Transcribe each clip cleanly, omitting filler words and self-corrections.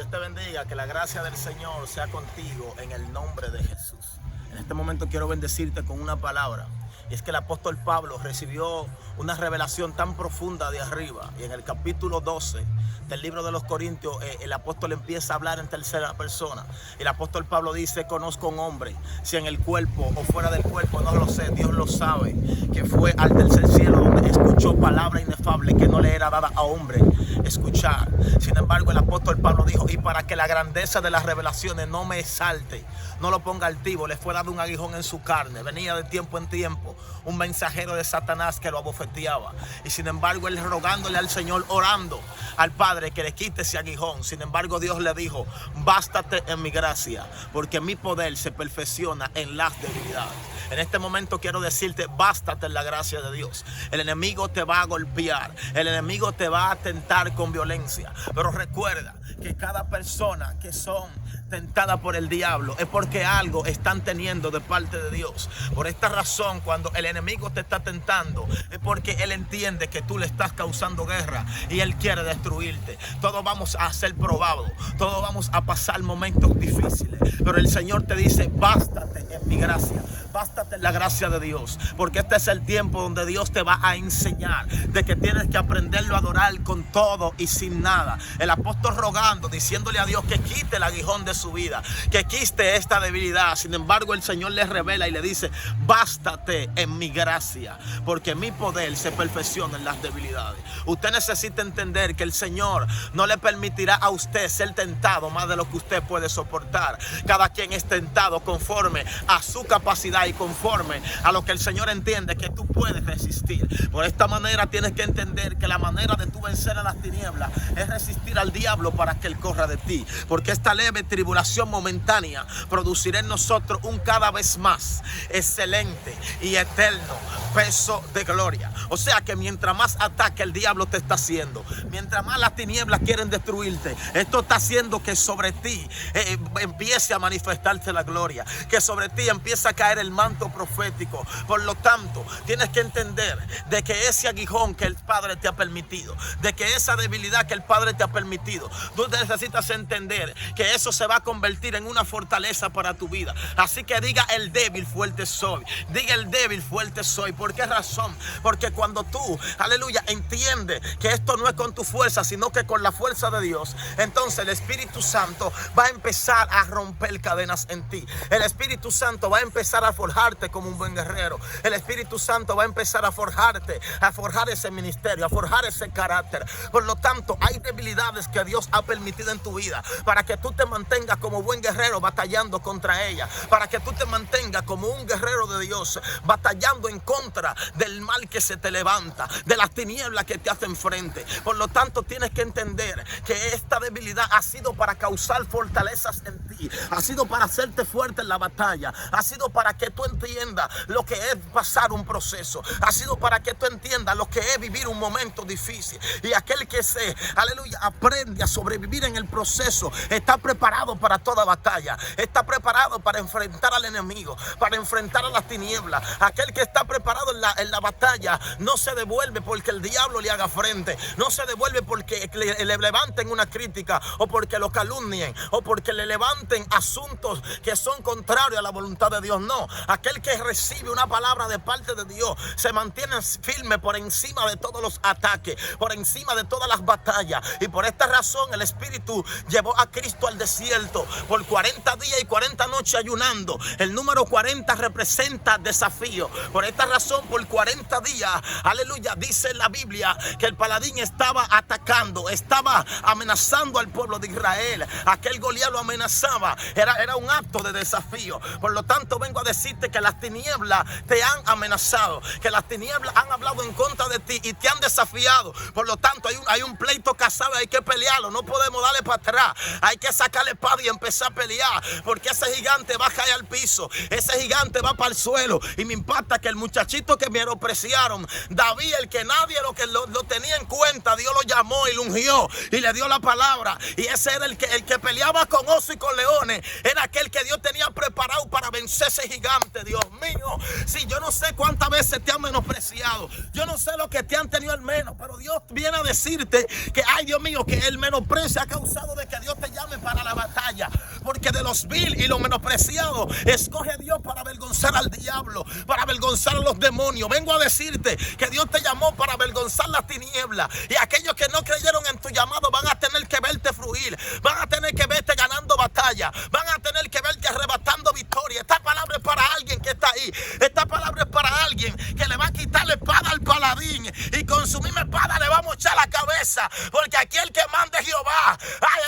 Dios te bendiga, que la gracia del Señor sea contigo en el nombre de Jesús. En este momento quiero bendecirte con una palabra. Y es que el apóstol Pablo recibió una revelación tan profunda de arriba. Y en el capítulo 12 del libro de los Corintios, el apóstol empieza a hablar en tercera persona. Y el apóstol Pablo dice: conozco un hombre, si en el cuerpo o fuera del cuerpo, no lo sé, Dios lo sabe, que fue al tercer cielo, donde escuchó palabra inefable que no le era dada a hombre escuchar. Sin embargo, el apóstol Pablo dijo: y para que la grandeza de las revelaciones no me exalte, no lo ponga altivo, le fue dado un aguijón en su carne. Venía de tiempo en tiempo un mensajero de Satanás que lo abofeteaba. Y sin embargo, él rogándole al Señor, orando al Padre que le quite ese aguijón. Sin embargo, Dios le dijo: bástate en mi gracia, porque mi poder se perfecciona en las debilidades. En este momento quiero decirte: bástate en la gracia de Dios. El enemigo te va a golpear, el enemigo te va a tentar con violencia, pero recuerda que cada persona que son tentadas por el diablo es porque algo están teniendo de parte de Dios. Por esta razón, cuando el enemigo te está tentando, es porque él entiende que tú le estás causando guerra y él quiere destruirte. Todos vamos a ser probados, todos vamos a pasar momentos difíciles, pero el Señor te dice: bástate en mi gracia. Bástate en la gracia de Dios, porque este es el tiempo donde Dios te va a enseñar de que tienes que aprenderlo a adorar con todo y sin nada. El apóstol rogando, diciéndole a Dios que quite el aguijón de su vida, que quite esta debilidad. Sin embargo, el Señor le revela y le dice: bástate en mi gracia, porque mi poder se perfecciona en las debilidades. Usted necesita entender que el Señor no le permitirá a usted ser tentado más de lo que usted puede soportar. Cada quien es tentado conforme a su capacidad y conforme a lo que el Señor entiende que tú puedes resistir. Por esta manera tienes que entender que la manera de tú vencer a las tinieblas es resistir al diablo para que él corra de ti, porque esta leve tribulación momentánea producirá en nosotros un cada vez más excelente y eterno peso de gloria. O sea que mientras más ataque el diablo te está haciendo, mientras más las tinieblas quieren destruirte, esto está haciendo que sobre ti empiece a manifestarse la gloria, que sobre ti empiece a caer el manto profético. Por lo tanto, tienes que entender de que ese aguijón que el Padre te ha permitido, de que esa debilidad que el Padre te ha permitido, tú necesitas entender que eso se va a convertir en una fortaleza para tu vida. Así que diga: el débil fuerte soy. Diga: el débil fuerte soy. ¿Por qué razón? Porque cuando tú, aleluya, entiendes que esto no es con tu fuerza, sino que con la fuerza de Dios, entonces el Espíritu Santo va a empezar a romper cadenas en ti. El Espíritu Santo va a empezar a forjarte como un buen guerrero. El Espíritu Santo va a empezar a forjarte, a forjar ese ministerio, a forjar ese carácter. Por lo tanto, hay debilidades que Dios ha permitido en tu vida para que tú te mantengas como buen guerrero batallando contra ella, para que tú te mantengas como un guerrero de Dios batallando en contra del mal que se te levanta, de las tinieblas que te hacen frente. Por lo tanto, tienes que entender que esta debilidad ha sido para causar fortalezas en ti, ha sido para hacerte fuerte en la batalla, ha sido para que tú entiendas lo que es pasar un proceso, ha sido para que tú entiendas lo que es vivir un momento difícil. Y aquel que aleluya, aprende a sobrevivir en el proceso, está preparado para toda batalla, está preparado para enfrentar al enemigo, para enfrentar a las tinieblas. Aquel que está preparado en la batalla no se devuelve porque el diablo le haga frente, no se devuelve porque le levanten una crítica, o porque lo calumnien, o porque le levanten asuntos que son contrarios a la voluntad de Dios. No, aquel que recibe una palabra de parte de Dios se mantiene firme por encima de todos los ataques, por encima de todas las batallas. Y por esta razón el Espíritu llevó a Cristo al desierto por 40 días y 40 noches ayunando. El número 40 representa desafío. Por esta razón, por 40 días, aleluya, dice la Biblia que el paladín estaba atacando, estaba amenazando al pueblo de Israel. Aquel Goliat lo amenazaba, era un acto de desafío. Por lo tanto, vengo a decirte que las tinieblas te han amenazado, que las tinieblas han hablado en contra de ti y te han desafiado. Por lo tanto, hay un pleito casado, hay que pelearlo, no podemos darle para atrás, hay que sacarle espada y empezar a pelear, porque ese gigante va a caer al piso, ese gigante va para el suelo. Y me impacta que el muchachito que menospreciaron, David, el que nadie lo tenía en cuenta, Dios lo llamó y lo ungió y le dio la palabra. Y ese era el que peleaba con oso y con leones, era aquel que Dios tenía preparado para vencer ese gigante. Dios mío, si yo no sé cuántas veces te han menospreciado, yo no sé lo que te han tenido al menos, pero Dios viene a decirte que, ay Dios mío, que el menosprecio ha causado de que Dios te llame para la batalla. Porque de los vil y los menospreciados escoge Dios para avergonzar al diablo, para avergonzar a los demonios. Vengo a decirte que Dios te llamó para avergonzar las tinieblas. Y aquellos que no creyeron en tu llamado van a tener que verte fruir, van a tener que verte ganando batalla, van a tener que verte arrebatando victoria. Esta palabra es para alguien que está ahí. Esta palabra es para alguien que le va a quitar la espada al paladín y con su misma espada le vamos a echar la cabeza. Porque aquí el que manda es Jehová.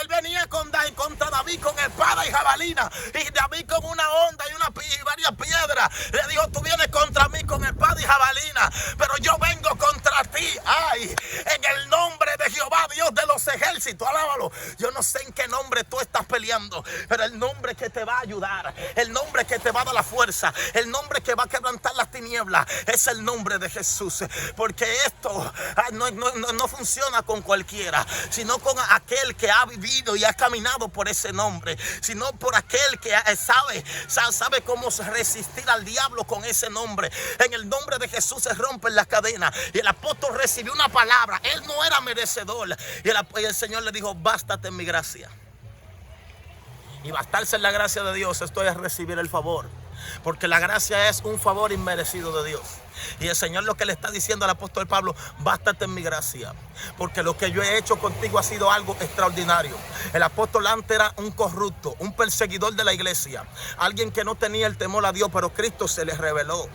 Él venía contra David con espada y jabalina, y David con una honda y varias piedras. Le dijo: tú vienes contra mí con espada y jabalina, pero yo vengo contra ti. En el nombre de Jehová, Dios de los ejércitos, alábalo. Yo no sé en qué nombre tú estás peleando, pero el nombre que te va a ayudar, el nombre que te va a dar la fuerza, el nombre que va a quebrantar las tinieblas, es el nombre de Jesús. Porque esto no funciona con cualquiera, sino con aquel que ha vivido y ha caminado por ese nombre, sino por aquel que sabe cómo resistir al diablo con ese nombre. En el nombre de Jesús se rompen las cadenas. Y el apóstol recibió una palabra. Él no era merecedor, y el Señor le dijo: bástate en mi gracia. Y bastarse en la gracia de Dios, esto es recibir el favor, porque la gracia es un favor inmerecido de Dios. Y el Señor lo que le está diciendo al apóstol Pablo: bástate en mi gracia, porque lo que yo he hecho contigo ha sido algo extraordinario. El apóstol antes era un corrupto, un perseguidor de la iglesia, alguien que no tenía el temor a Dios, pero Cristo se le reveló.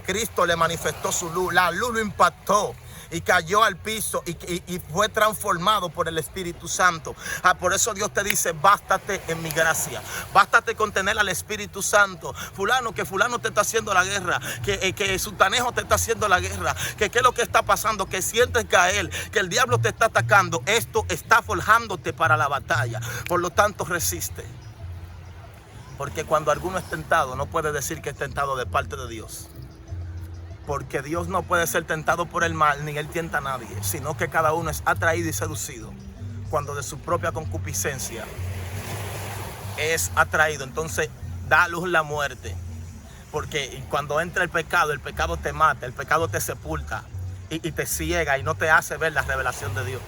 Cristo le manifestó su luz, la luz lo impactó y cayó al piso y fue transformado por el Espíritu Santo. Por eso Dios te dice: bástate en mi gracia, bástate con tener al Espíritu Santo. Que fulano te está haciendo la guerra, que Sutanejo te está haciendo la guerra, que qué es lo que está pasando, que sientes caer, que el diablo te está atacando. Esto está forjándote para la batalla. Por lo tanto, resiste. Porque cuando alguno es tentado, no puede decir que es tentado de parte de Dios. Porque Dios no puede ser tentado por el mal, ni Él tienta a nadie, sino que cada uno es atraído y seducido cuando de su propia concupiscencia es atraído. Entonces da a luz la muerte. Porque cuando entra el pecado te mata, el pecado te sepulta y te ciega y no te hace ver la revelación de Dios.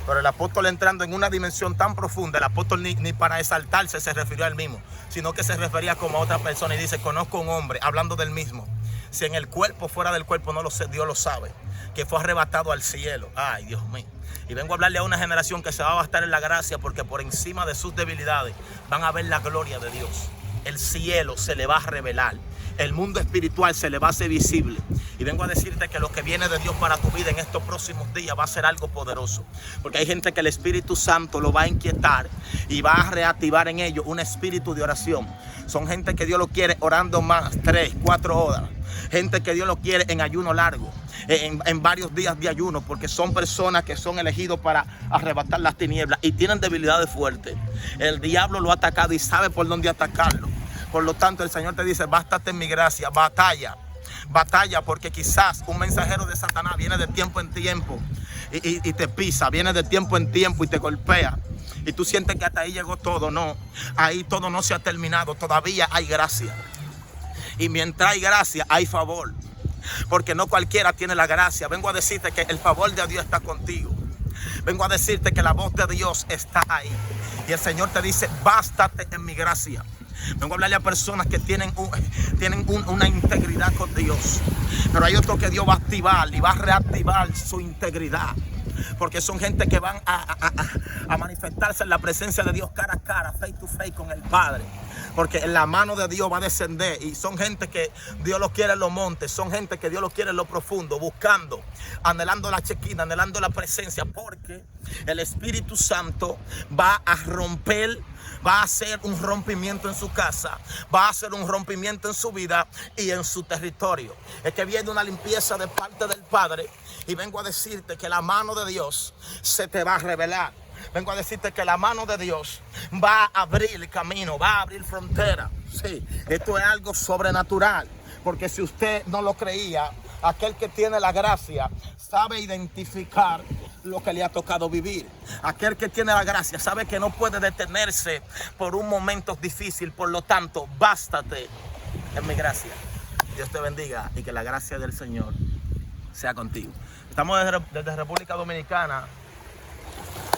Pero el apóstol, entrando en una dimensión tan profunda, el apóstol ni para exaltarse se refirió a él mismo, sino que se refería como a otra persona y dice: conozco un hombre, hablando del mismo. Si en el cuerpo, fuera del cuerpo, no lo sé, Dios lo sabe, que fue arrebatado al cielo. Ay, Dios mío. Y vengo a hablarle a una generación que se va a bastar en la gracia, porque por encima de sus debilidades van a ver la gloria de Dios. El cielo se le va a revelar, el mundo espiritual se le va a hacer visible. Y vengo a decirte que lo que viene de Dios para tu vida en estos próximos días va a ser algo poderoso. Porque hay gente que el Espíritu Santo lo va a inquietar y va a reactivar en ellos un espíritu de oración. Son gente que Dios lo quiere orando más, 3, 4 horas. Gente que Dios lo quiere en ayuno largo, en varios días de ayuno, porque son personas que son elegidos para arrebatar las tinieblas y tienen debilidades fuertes. El diablo lo ha atacado y sabe por dónde atacarlo. Por lo tanto, el Señor te dice: bástate en mi gracia, batalla, porque quizás un mensajero de Satanás viene de tiempo en tiempo y te pisa, viene de tiempo en tiempo y te golpea. Y tú sientes que hasta ahí llegó todo. No, ahí todo no se ha terminado, todavía hay gracia. Y mientras hay gracia, hay favor. Porque no cualquiera tiene la gracia. Vengo a decirte que el favor de Dios está contigo. Vengo a decirte que la voz de Dios está ahí. Y el Señor te dice: bástate en mi gracia. Vengo a hablarle a personas que tienen una integridad con Dios. Pero hay otros que Dios va a activar y va a reactivar su integridad. Porque son gente que van a manifestarse en la presencia de Dios cara a cara, face to face con el Padre. Porque en la mano de Dios va a descender. Y son gente que Dios los quiere en los montes. Son gente que Dios los quiere en lo profundo, buscando, anhelando la chequina, anhelando la presencia. Porque el Espíritu Santo va a romper, va a hacer un rompimiento en su casa, va a hacer un rompimiento en su vida y en su territorio. Es que viene una limpieza de parte del Padre. Y vengo a decirte que la mano de Dios se te va a revelar. Vengo a decirte que la mano de Dios va a abrir camino, va a abrir frontera. Sí, esto es algo sobrenatural. Porque si usted no lo creía, aquel que tiene la gracia sabe identificar lo que le ha tocado vivir. Aquel que tiene la gracia sabe que no puede detenerse por un momento difícil. Por lo tanto, bástate en mi gracia. Dios te bendiga y que la gracia del Señor sea contigo. Estamos desde República Dominicana,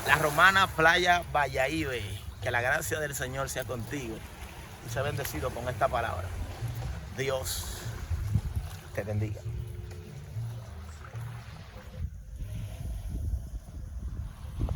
la Romana Playa Valladolid. Que la gracia del Señor sea contigo y sea bendecido con esta palabra. Dios te bendiga.